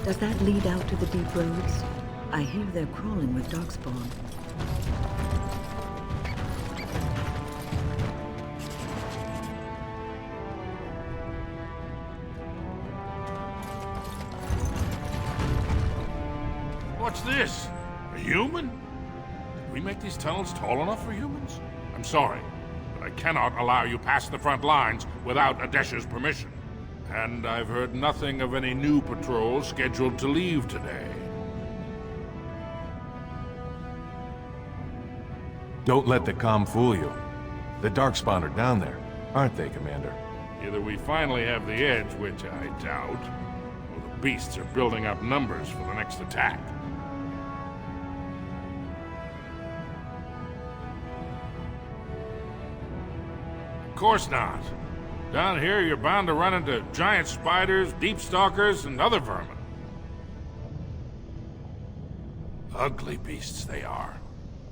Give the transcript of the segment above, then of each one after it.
Does that lead out to the deep roads? I hear they're crawling with darkspawn. What's this? A human? Did we make these tunnels tall enough for humans? I'm sorry, but I cannot allow you past the front lines without Adesha's permission. And I've heard nothing of any new patrols scheduled to leave today. Don't let the comm fool you. The Darkspawn are down there, aren't they, Commander? Either we finally have the edge, which I doubt, or the beasts are building up numbers for the next attack. Of course not. Down here, you're bound to run into giant spiders, deep stalkers, and other vermin. Ugly beasts they are.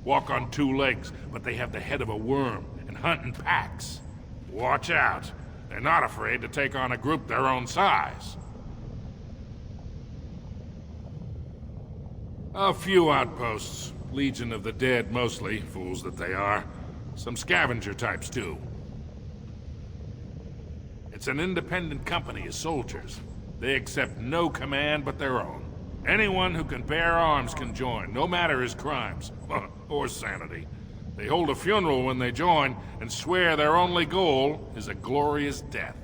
Walk on two legs, but they have the head of a worm and hunt in packs. Watch out. They're not afraid to take on a group their own size. A few outposts. Legion of the Dead mostly, fools that they are. Some scavenger types too. It's an independent company of soldiers. They accept no command but their own. Anyone who can bear arms can join, no matter his crimes, or sanity. They hold a funeral when they join, and swear their only goal is a glorious death.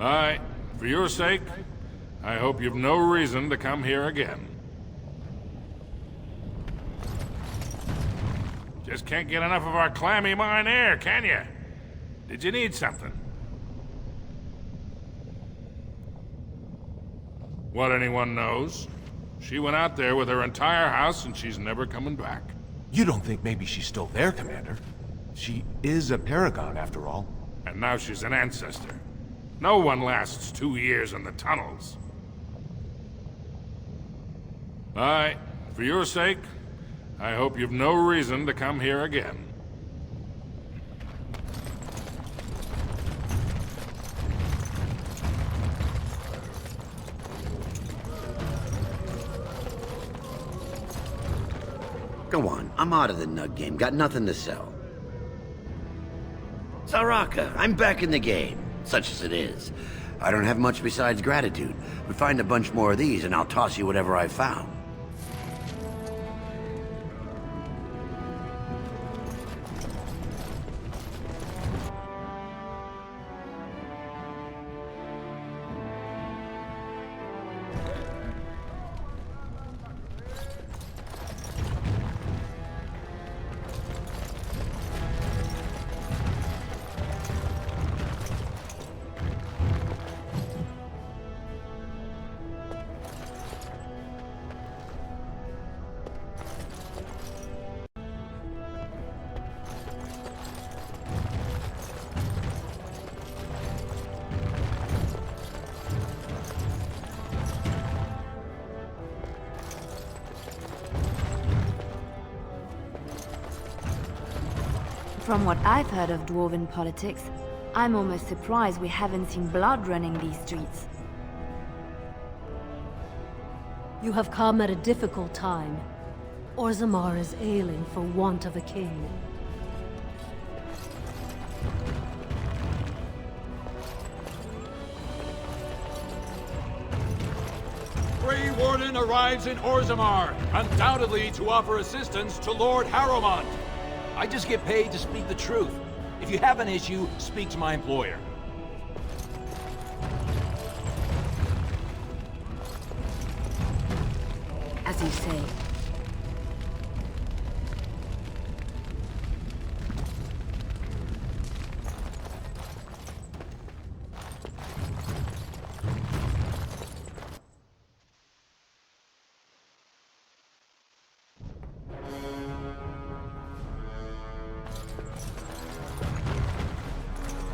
Aye, for your sake, I hope you've no reason to come here again. Just can't get enough of our clammy mine air, can you? Did you need something? What anyone knows? She went out there with her entire house and she's never coming back. You don't think maybe she's still there, Commander? She is a paragon, after all. And now she's an ancestor. No one lasts 2 years in the tunnels. Aye, for your sake, I hope you've no reason to come here again. Go on, I'm out of the nug game, got nothing to sell. Saraka, I'm back in the game, such as it is. I don't have much besides gratitude, but find a bunch more of these and I'll toss you whatever I found. From what I've heard of Dwarven politics, I'm almost surprised we haven't seen blood running these streets. You have come at a difficult time. Orzammar is ailing for want of a king. Grey Warden arrives in Orzammar, undoubtedly to offer assistance to Lord Harrowmont. I just get paid to speak the truth. If you have an issue, speak to my employer. As you say.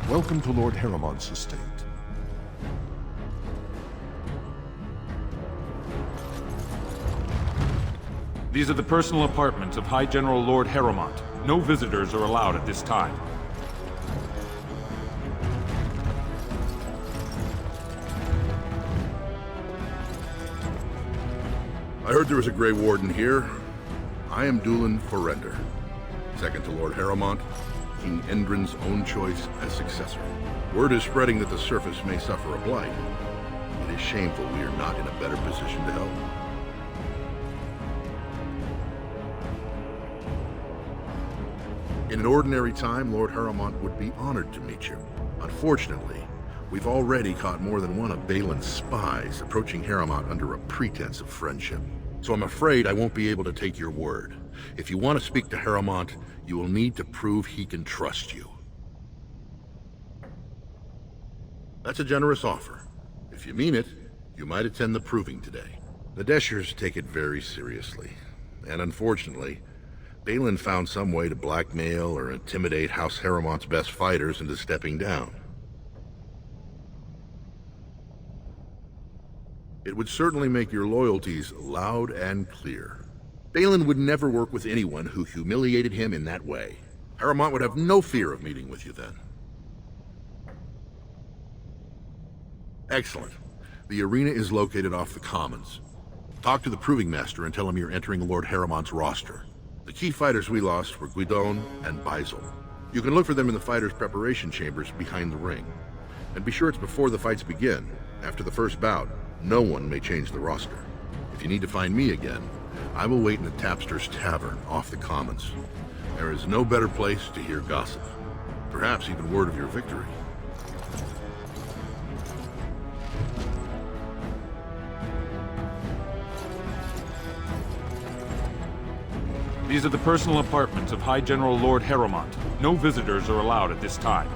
Welcome to Lord Harrowmont's estate. These are the personal apartments of High General Lord Harrowmont. No visitors are allowed at this time. I heard there was a Grey Warden here. I am Dulin Forrender, second to Lord Harrowmont, King Endrin's own choice as successor. Word is spreading that the surface may suffer a blight. It is shameful we are not in a better position to help. In an ordinary time, Lord Harrowmont would be honored to meet you. Unfortunately, we've already caught more than one of Balin's spies approaching Harrowmont under a pretense of friendship. So I'm afraid I won't be able to take your word. If you want to speak to Harrowmont, you will need to prove he can trust you. That's a generous offer. If you mean it, you might attend the proving today. The Deshers take it very seriously. And unfortunately, Balin found some way to blackmail or intimidate House Harrowmont's best fighters into stepping down. It would certainly make your loyalties loud and clear. Balin would never work with anyone who humiliated him in that way. Harrowmont would have no fear of meeting with you then. Excellent. The arena is located off the Commons. Talk to the Proving Master and tell him you're entering Lord Harrowmont's roster. The key fighters we lost were Guidon and Baisel. You can look for them in the fighters' preparation chambers behind the ring. And be sure it's before the fights begin. After the first bout, no one may change the roster. If you need to find me again, I will wait in the Tapster's Tavern off the Commons. There is no better place to hear gossip. Perhaps even word of your victory. These are the personal apartments of High General Lord Harrowmont. No visitors are allowed at this time.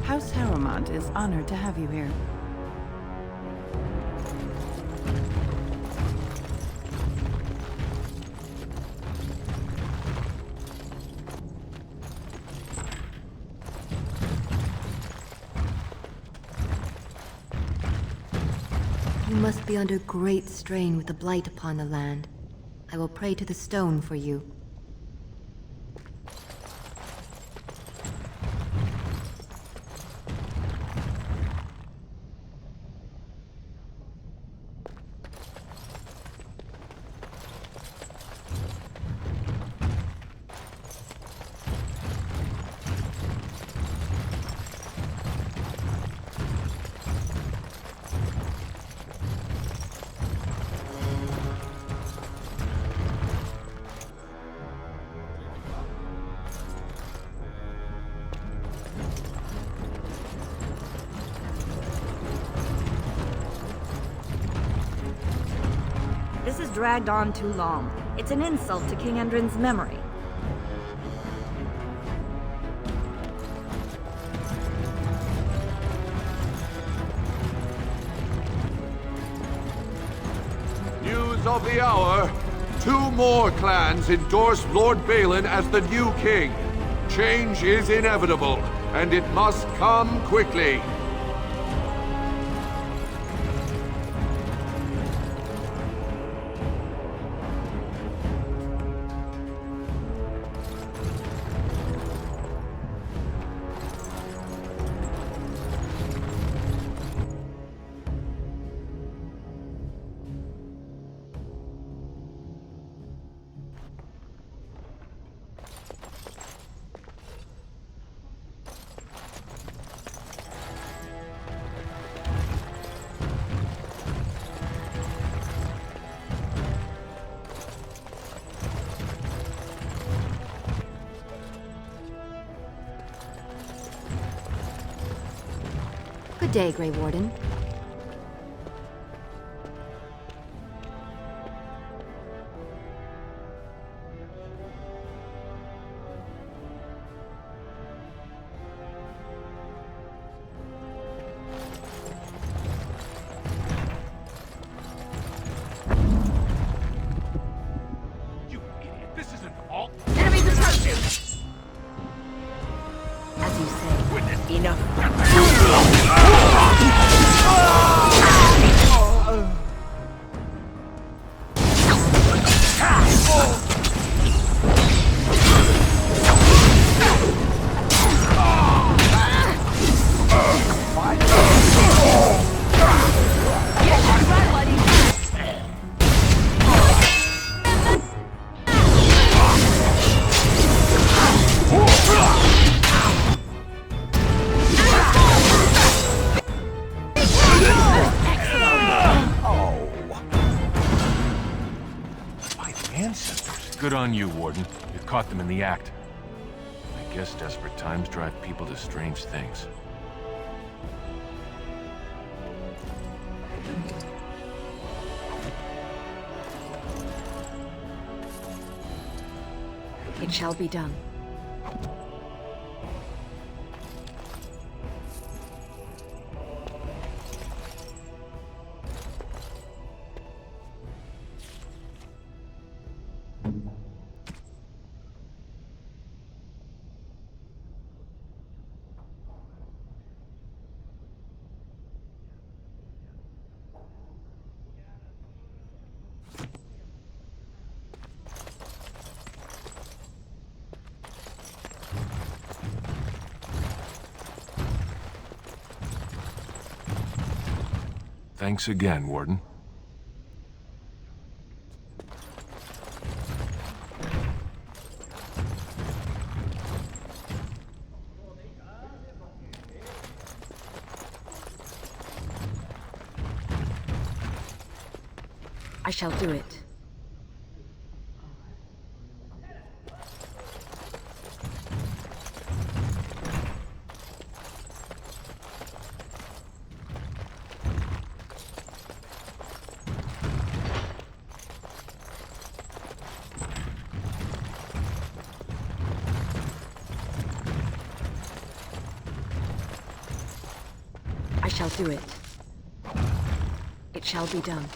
House Harrowmont is honored to have you here. You must be under great strain with the blight upon the land. I will pray to the stone for you. This has dragged on too long. It's an insult to King Endrin's memory. News of the hour. 2 more clans endorse Lord Balin as the new king. Change is inevitable, and it must come quickly. Good day, Grey Warden. You idiot! This isn't all. Enemies approaching! As you say, Witness. enough. on you, Warden. You caught them in the act. I guess desperate times drive people to strange things. It shall be done. Thanks again, Warden. I shall do it. I shall do it. It shall be done.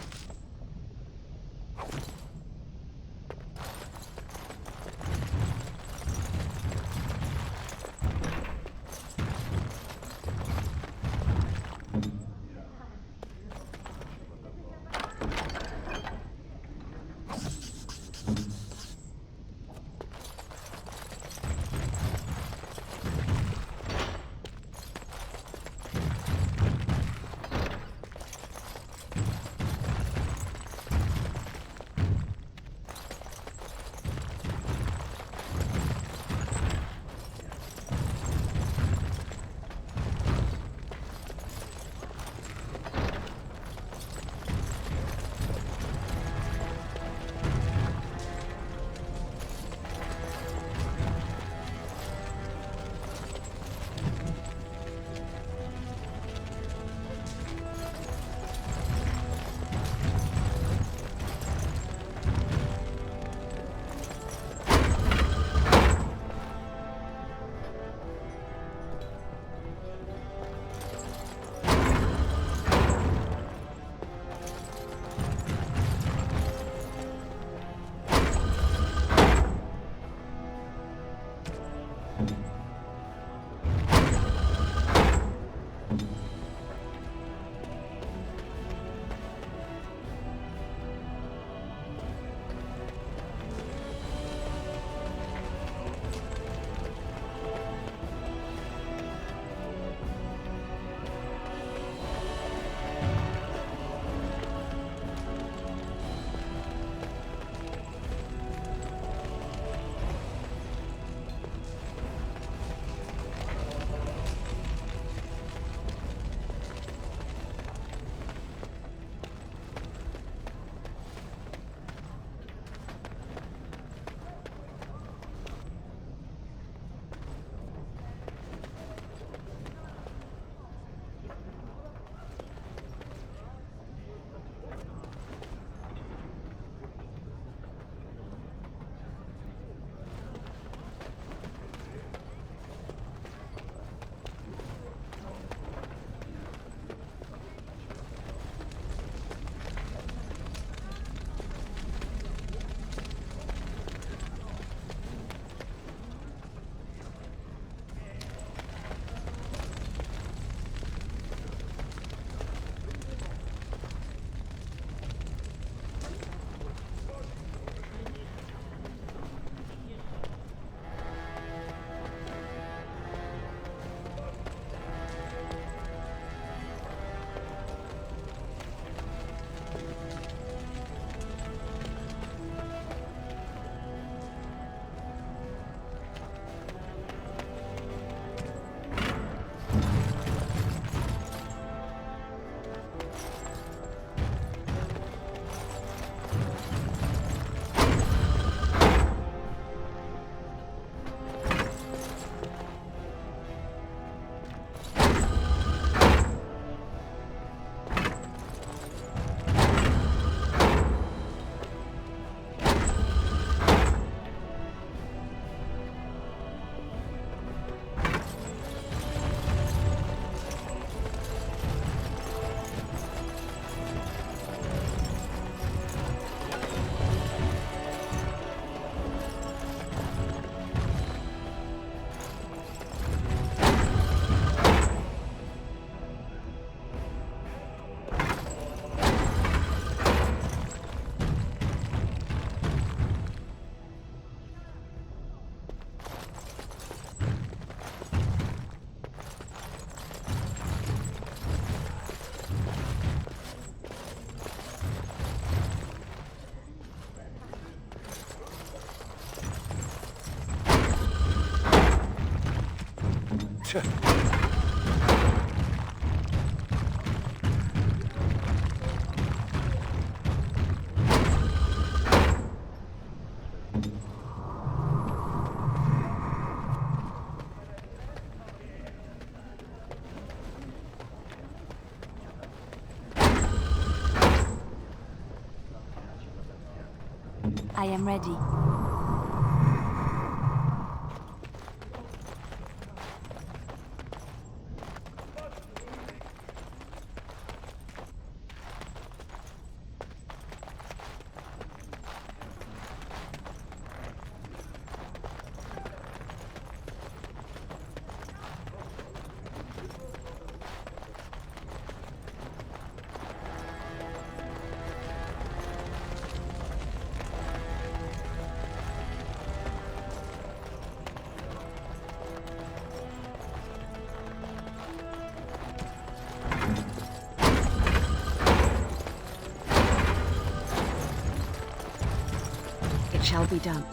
I am ready. It shall be done.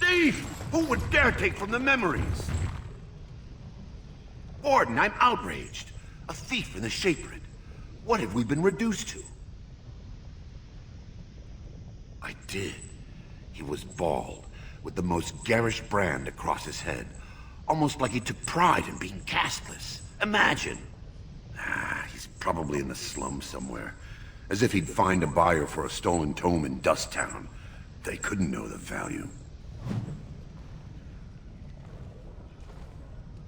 Thief! Who would dare take from the memories? Warden, I'm outraged. A thief in the Shapered. What have we been reduced to? I did. He was bald, with the most garish brand across his head. Almost like he took pride in being castless. Imagine! He's probably in the slums somewhere. As if he'd find a buyer for a stolen tome in Dust Town. They couldn't know the value.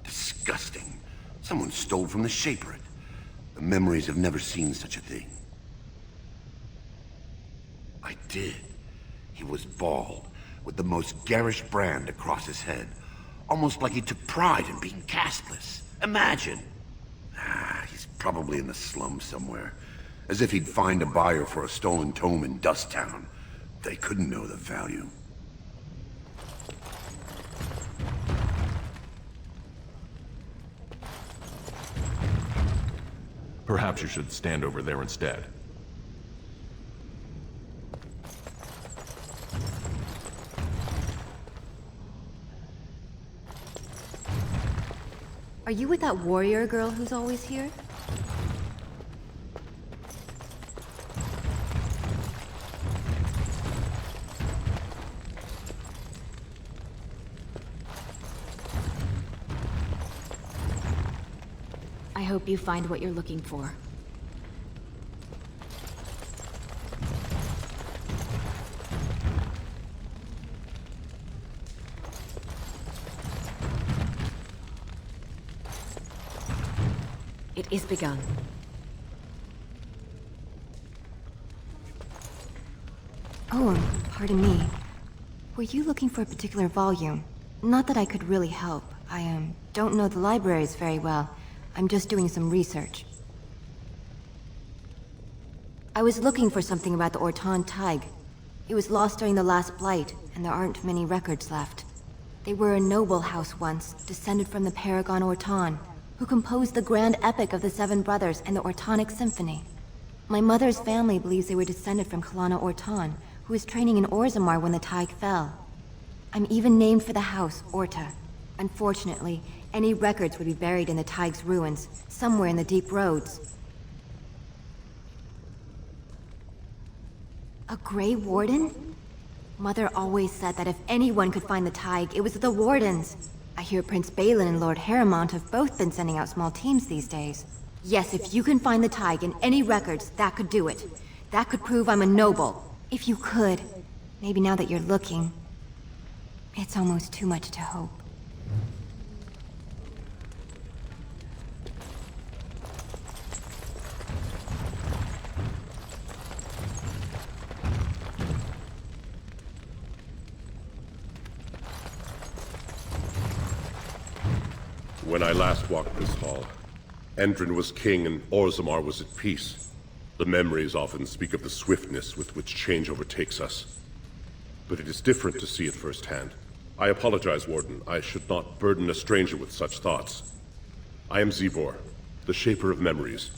Disgusting. Someone stole from the Shapered. The memories have never seen such a thing. I did. He was bald, with the most garish brand across his head. Almost like he took pride in being castless. Imagine! He's probably in the slums somewhere. As if he'd find a buyer for a stolen tome in Dust Town. They couldn't know the value. Perhaps you should stand over there instead. Are you with that warrior girl who's always here? I hope you find what you're looking for. It is begun. Oh, pardon me. Were you looking for a particular volume? Not that I could really help. I don't know the libraries very well. I'm just doing some research. I was looking for something about the Orton Tig. It was lost during the last Blight, and there aren't many records left. They were a noble house once, descended from the Paragon Orton, who composed the grand epic of the Seven Brothers and the Ortonic Symphony. My mother's family believes they were descended from Kalana Orton, who was training in Orzammar when the Tig fell. I'm even named for the house, Orta. Unfortunately, any records would be buried in the Tig's ruins, somewhere in the deep roads. A Grey Warden? Mother always said that if anyone could find the Tig, it was the Wardens. I hear Prince Balin and Lord Harrowmont have both been sending out small teams these days. Yes, if you can find the Tig in any records, that could do it. That could prove I'm a noble. If you could. Maybe now that you're looking. It's almost too much to hope. When I last walked this hall, Endrin was king and Orzammar was at peace. The memories often speak of the swiftness with which change overtakes us. But it is different to see it firsthand. I apologize, Warden. I should not burden a stranger with such thoughts. I am Zivor, the Shaper of Memories.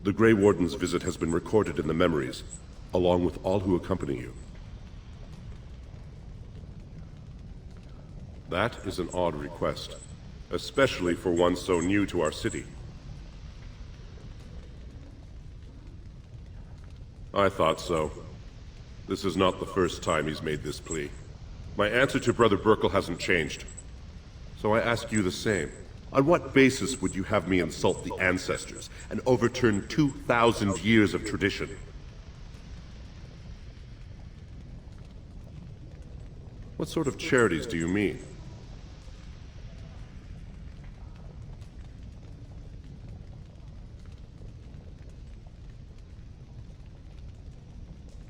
The Grey Warden's visit has been recorded in the memories, along with all who accompany you. That is an odd request, especially for one so new to our city. I thought so. This is not the first time he's made this plea. My answer to Brother Burkle hasn't changed. So I ask you the same. On what basis would you have me insult the ancestors and overturn 2,000 years of tradition? What sort of charities do you mean?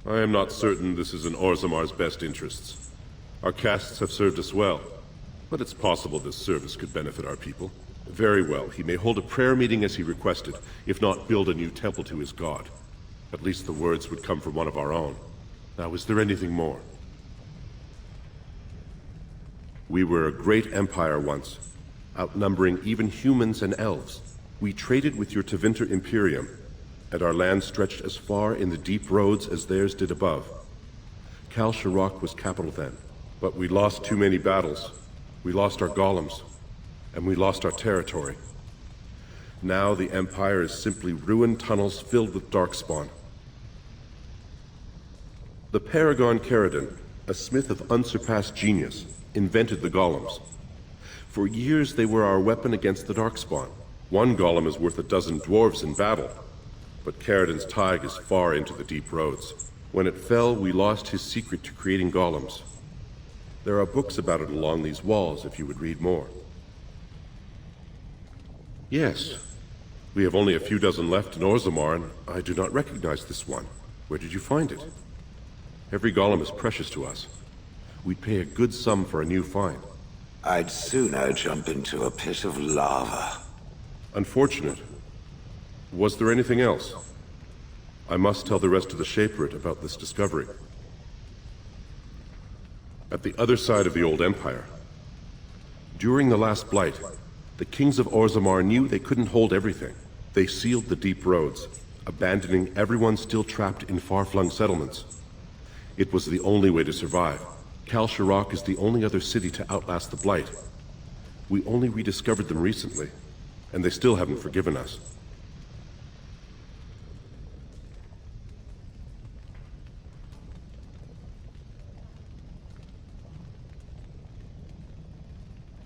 I am not certain this is in Orzammar's best interests. Our castes have served us well, but it's possible this service could benefit our people. Very well, he may hold a prayer meeting as he requested, if not build a new temple to his god. At least the words would come from one of our own. Now, is there anything more? We were a great empire once, outnumbering even humans and elves. We traded with your Tevinter Imperium, and our land stretched as far in the deep roads as theirs did above. Kal Sharok was capital then, but we lost too many battles. We lost our golems, and we lost our territory. Now the Empire is simply ruined tunnels filled with darkspawn. The Paragon Caridon, a smith of unsurpassed genius, invented the golems. For years they were our weapon against the darkspawn. One golem is worth a dozen dwarves in battle, but Caridon's Tig is far into the deep roads. When it fell, we lost his secret to creating golems. There are books about it along these walls if you would read more. Yes, we have only a few dozen left in Orzammar, and I do not recognize this one. Where did you find it? Every golem is precious to us. We'd pay a good sum for a new find. I'd sooner jump into a pit of lava. Unfortunate. Was there anything else? I must tell the rest of the Shaperate about this discovery. At the other side of the old Empire, during the last Blight, the kings of Orzammar knew they couldn't hold everything. They sealed the deep roads, abandoning everyone still trapped in far-flung settlements. It was the only way to survive. Kal Sharok is the only other city to outlast the Blight. We only rediscovered them recently, and they still haven't forgiven us.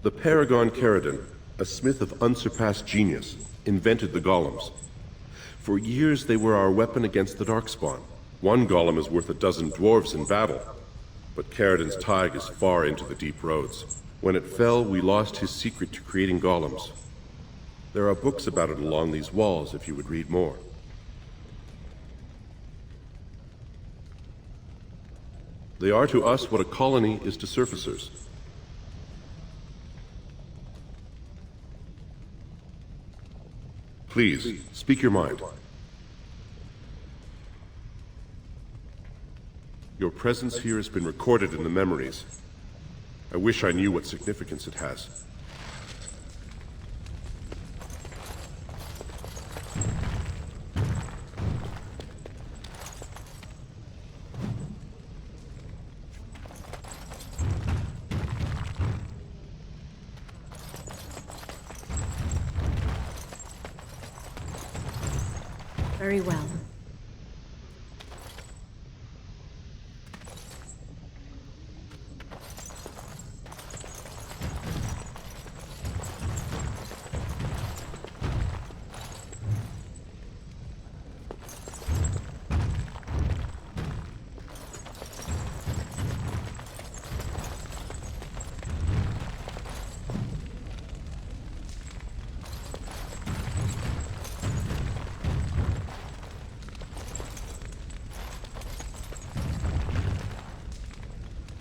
The Paragon Caridon, a smith of unsurpassed genius, invented the golems. For years they were our weapon against the darkspawn. One golem is worth a dozen dwarves in battle, but Caridon's Tig is far into the deep roads. When it fell, we lost his secret to creating golems. There are books about it along these walls if you would read more. They are to us what a colony is to surfacers. Please, speak your mind. Your presence here has been recorded in the memories. I wish I knew what significance it has. Very well.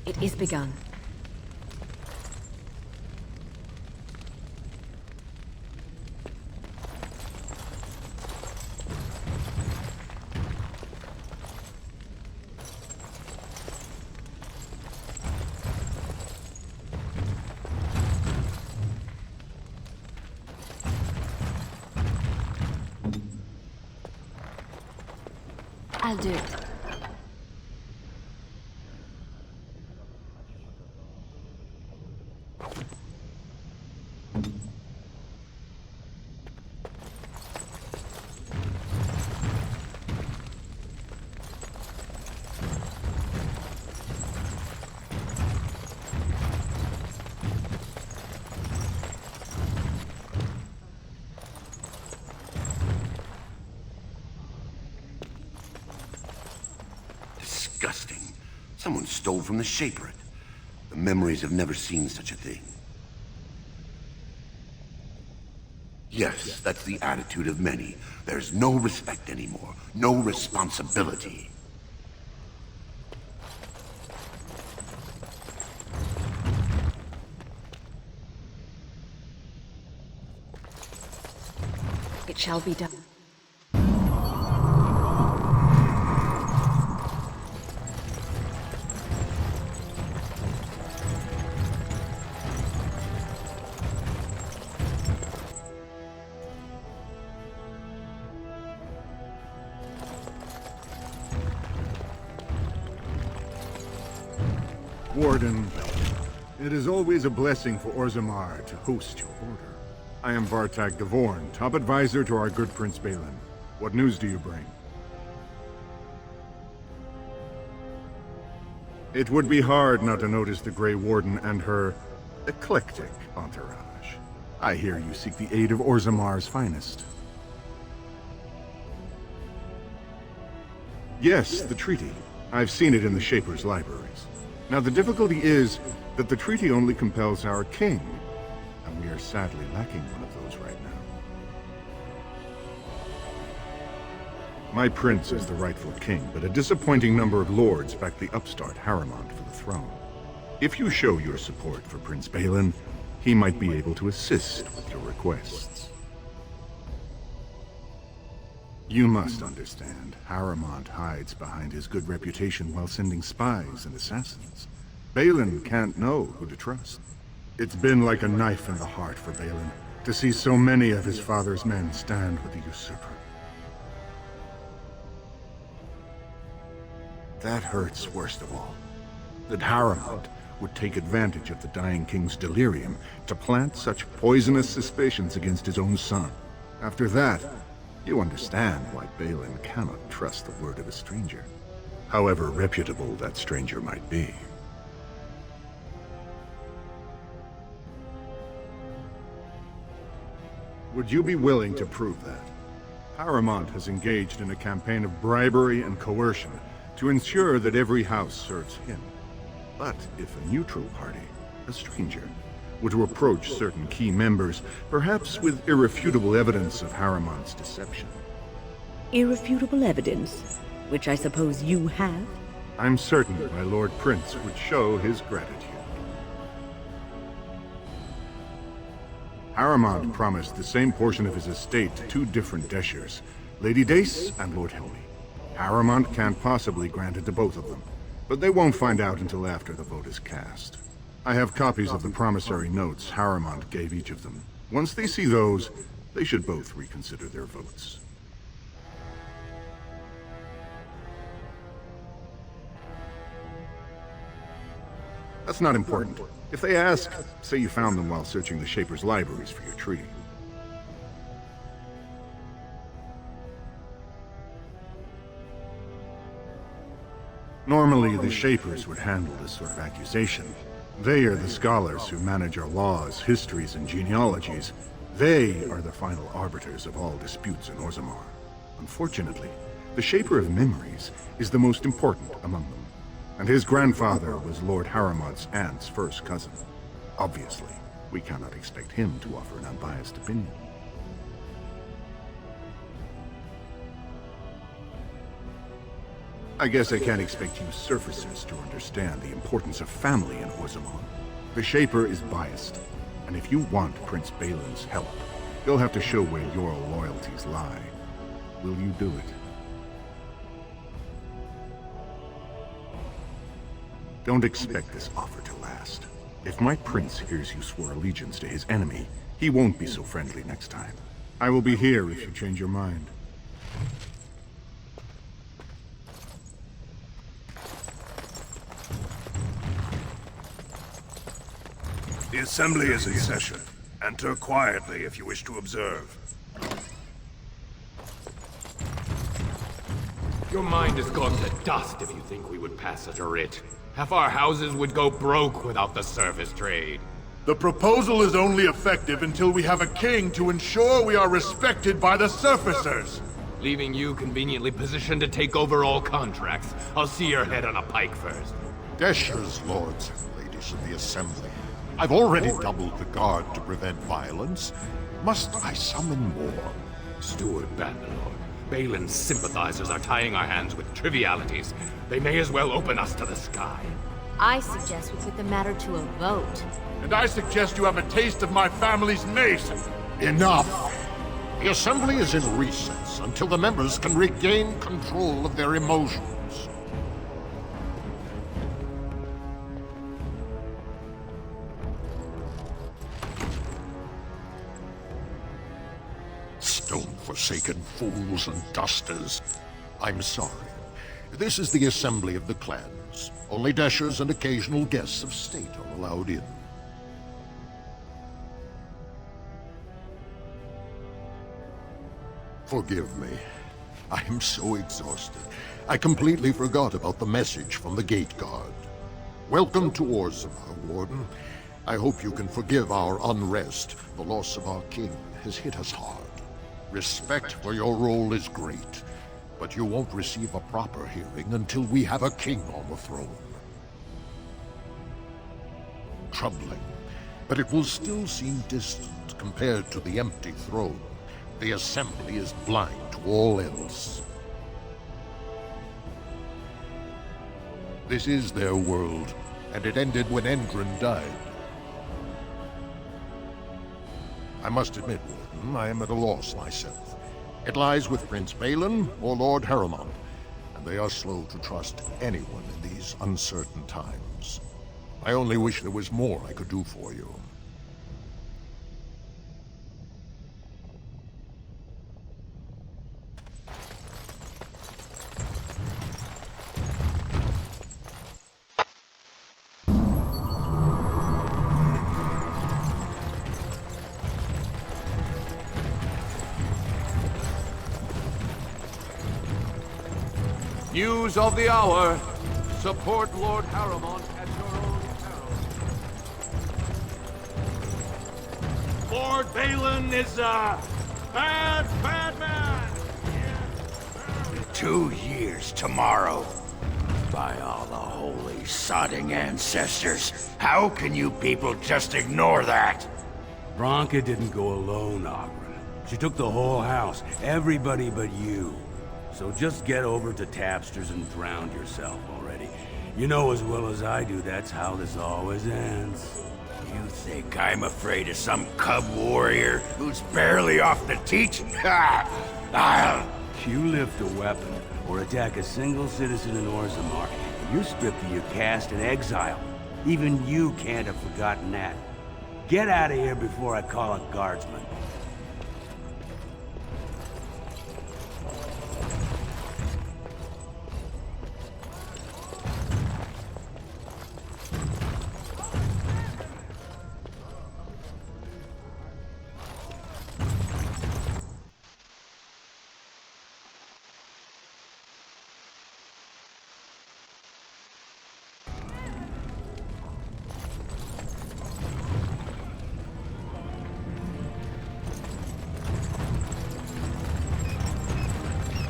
It is begun. I'll do it. Disgusting. Someone stole from the Shaper. The memories have never seen such a thing. Yes, that's the attitude of many. There's no respect anymore. No responsibility. It shall be done. Warden, it is always a blessing for Orzammar to host your order. I am Vartak Gavorn, top advisor to our good Prince Balin. What news do you bring? It would be hard not to notice the Grey Warden and her eclectic entourage. I hear you seek the aid of Orzammar's finest. Yes, the treaty. I've seen it in the Shaper's libraries. Now, the difficulty is that the treaty only compels our king, and we are sadly lacking one of those right now. My prince is the rightful king, but a disappointing number of lords back the upstart Harrowmont for the throne. If you show your support for Prince Balin, he might be able to assist with your requests. You must understand, Harrowmont hides behind his good reputation while sending spies and assassins. Balin can't know who to trust. It's been like a knife in the heart for Balin to see so many of his father's men stand with the usurper. That hurts worst of all. That Harrowmont would take advantage of the dying king's delirium to plant such poisonous suspicions against his own son. After that, you understand why Balin cannot trust the word of a stranger, however reputable that stranger might be. Would you be willing to prove that? Harrowmont has engaged in a campaign of bribery and coercion to ensure that every house serves him. But if a neutral party, a stranger, were to approach certain key members, perhaps with irrefutable evidence of Harrowmont's deception. Irrefutable evidence, which I suppose you have? I'm certain my Lord Prince would show his gratitude. Harrowmont promised the same portion of his estate to two different Deshers, Lady Dace and Lord Helmy. Harrowmont can't possibly grant it to both of them, but they won't find out until after the vote is cast. I have copies of the promissory notes Harrowmont gave each of them. Once they see those, they should both reconsider their votes. That's not important. If they ask, say you found them while searching the Shaper's libraries for your treaty. Normally, the Shapers would handle this sort of accusation. They are the scholars who manage our laws, histories, and genealogies. They are the final arbiters of all disputes in Orzammar. Unfortunately, the Shaper of Memories is the most important among them, and his grandfather was Lord Harrowmont's aunt's first cousin. Obviously, we cannot expect him to offer an unbiased opinion. I guess I can't expect you surfacers to understand the importance of family in Orzammar. The Shaper is biased, and if you want Prince Balin's help, you'll have to show where your loyalties lie. Will you do it? Don't expect this offer to last. If my prince hears you swore allegiance to his enemy, he won't be so friendly next time. I will be here if you change your mind. The assembly is in session. Enter quietly if you wish to observe. Your mind has gone to dust if you think we would pass such a writ. Half our houses would go broke without the service trade. The proposal is only effective until we have a king to ensure we are respected by the surfacers. Leaving you conveniently positioned to take over all contracts. I'll see your head on a pike first. Deshers, lords and ladies of the assembly. I've already doubled the guard to prevent violence. Must I summon more? Steward Bandalore, Balin's sympathizers are tying our hands with trivialities. They may as well open us to the sky. I suggest we put the matter to a vote. And I suggest you have a taste of my family's mace. Enough! The assembly is in recess until the members can regain control of their emotions. Stone-forsaken fools and dusters. I'm sorry. This is the assembly of the clans. Only Deshers and occasional guests of state are allowed in. Forgive me. I am so exhausted. I completely forgot about the message from the gate guard. Welcome to Orzammar, Warden. I hope you can forgive our unrest. The loss of our king has hit us hard. Respect for your role is great, but you won't receive a proper hearing until we have a king on the throne. Troubling, but it will still seem distant compared to the empty throne. The assembly is blind to all else. This is their world, and it ended when Endron died. I must admit, Warden, I am at a loss myself. It lies with Prince Balin or Lord Harrowmont, and they are slow to trust anyone in these uncertain times. I only wish there was more I could do for you. News of the hour. Support Lord Harrowmont at your own peril. Lord Balin is a bad, bad man! 2 years tomorrow. By all the holy sodding ancestors, how can you people just ignore that? Bronca didn't go alone, Ogren. She took the whole house, everybody but you. So just get over to Tapster's and drown yourself already. You know as well as I do that's how this always ends. You think I'm afraid of some cub warrior who's barely off the teat? I'll... You lift a weapon or attack a single citizen in Orzammar, and you're stripped of your caste and exile. Even you can't have forgotten that. Get out of here before I call a guardsman.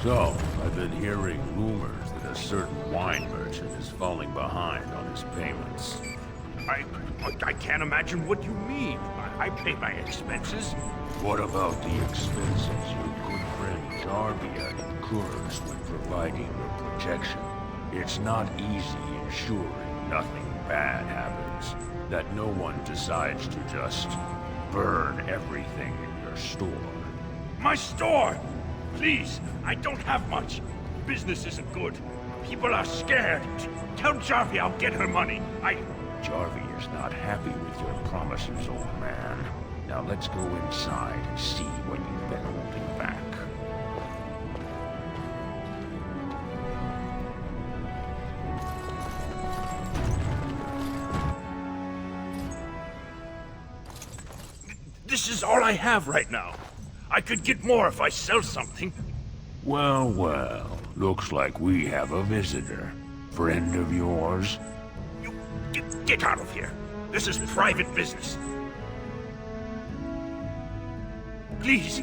So, I've been hearing rumors that a certain wine merchant is falling behind on his payments. I can't imagine what you mean. I pay my expenses. What about the expenses your good friend Jarvia incurs when providing your protection? It's not easy ensuring nothing bad happens, that no one decides to just burn everything in your store. My store! Please, I don't have much. Business isn't good. People are scared. Tell Jarvia I'll get her money. Jarvia is not happy with your promises, old man. Now let's go inside and see what you've been holding back. This is all I have right now. I could get more if I sell something. Well, well. Looks like we have a visitor. Friend of yours? Get out of here. This is private business. Please,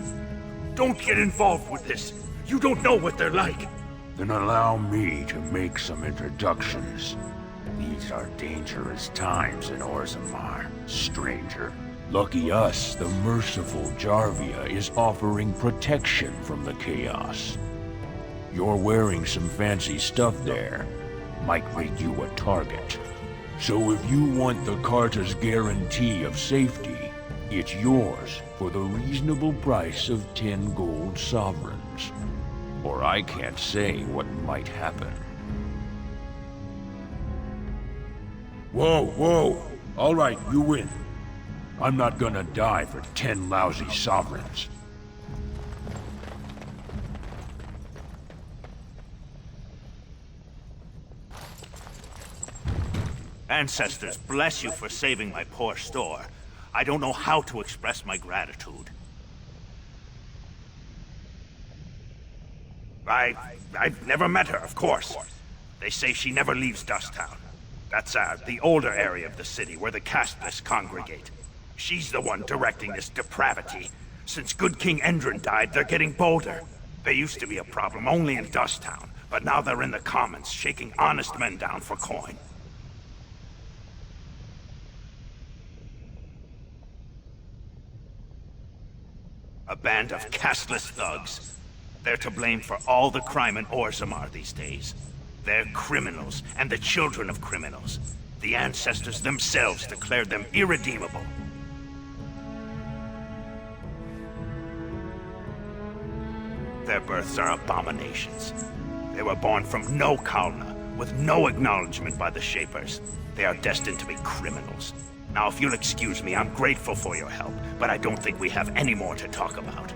don't get involved with this. You don't know what they're like. Then allow me to make some introductions. These are dangerous times in Orzammar, stranger. Lucky us, the merciful Jarvia is offering protection from the chaos. You're wearing some fancy stuff there. Might make you a target. So if you want the Carter's guarantee of safety, it's yours for the reasonable price of 10 gold sovereigns. Or I can't say what might happen. Whoa, whoa! All right, you win. I'm not gonna die for 10 lousy sovereigns. Ancestors, bless you for saving my poor store. I don't know how to express my gratitude. I've never met her, of course. They say she never leaves Dusttown. That's the older area of the city where the casteless congregate. She's the one directing this depravity. Since good King Endrin died, they're getting bolder. They used to be a problem only in Dusttown, but now they're in the commons, shaking honest men down for coin. A band of casteless thugs. They're to blame for all the crime in Orzammar these days. They're criminals, and the children of criminals. The ancestors themselves declared them irredeemable. Their births are abominations. They were born from no Kalna, with no acknowledgement by the Shapers. They are destined to be criminals. Now, if you'll excuse me, I'm grateful for your help, but I don't think we have any more to talk about.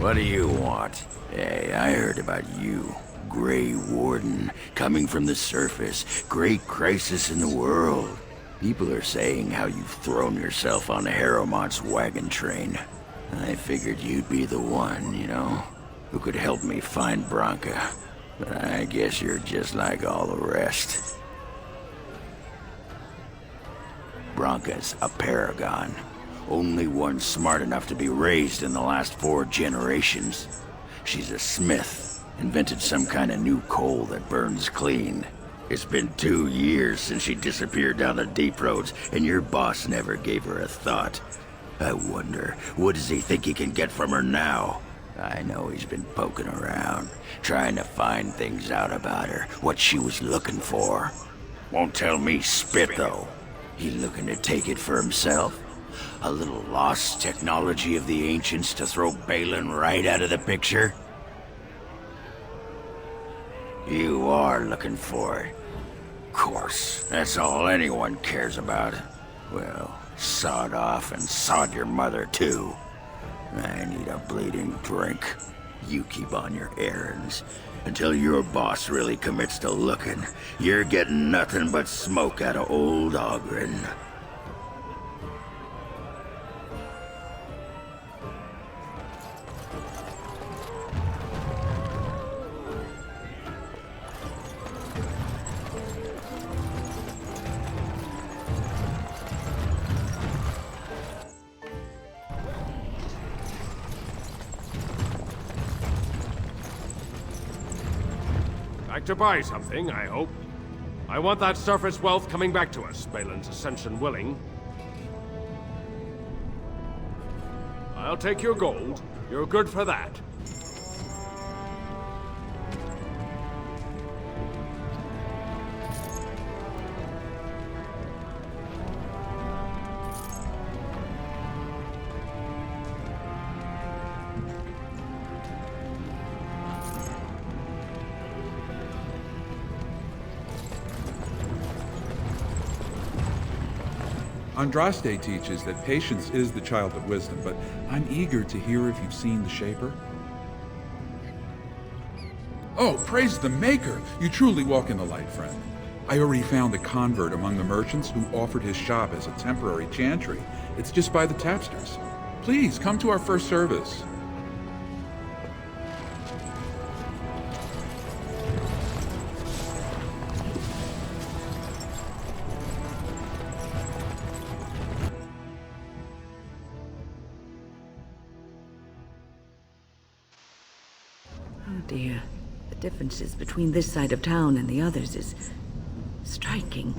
What do you want? Hey, I heard about you. Grey Warden, coming from the surface. Great crisis in the world. People are saying how you've thrown yourself on Harrowmont's wagon train. I figured you'd be the one, you know, who could help me find Branka. But I guess you're just like all the rest. Branka's a paragon. Only one smart enough to be raised in the last 4 generations. She's a smith, invented some kind of new coal that burns clean. It's been 2 years since she disappeared down the deep roads, and your boss never gave her a thought. I wonder, what does he think he can get from her now? I know he's been poking around, trying to find things out about her, what she was looking for. Won't tell me spit, though. He looking to take it for himself? A little lost technology of the ancients to throw Balin right out of the picture? You are looking for it. Of course, that's all anyone cares about. Well, sod off and sod your mother too. I need a bleeding drink. You keep on your errands. Until your boss really commits to looking, you're getting nothing but smoke out of old Ogren. Like to buy something, I hope. I want that surface wealth coming back to us, Balin's ascension willing. I'll take your gold. You're good for that. Andraste teaches that patience is the child of wisdom, but I'm eager to hear if you've seen the Shaper. Oh, praise the Maker! You truly walk in the light, friend. I already found a convert among the merchants who offered his shop as a temporary chantry. It's just by the tapsters. Please, come to our first service. Oh dear. The differences between this side of town and the others is striking.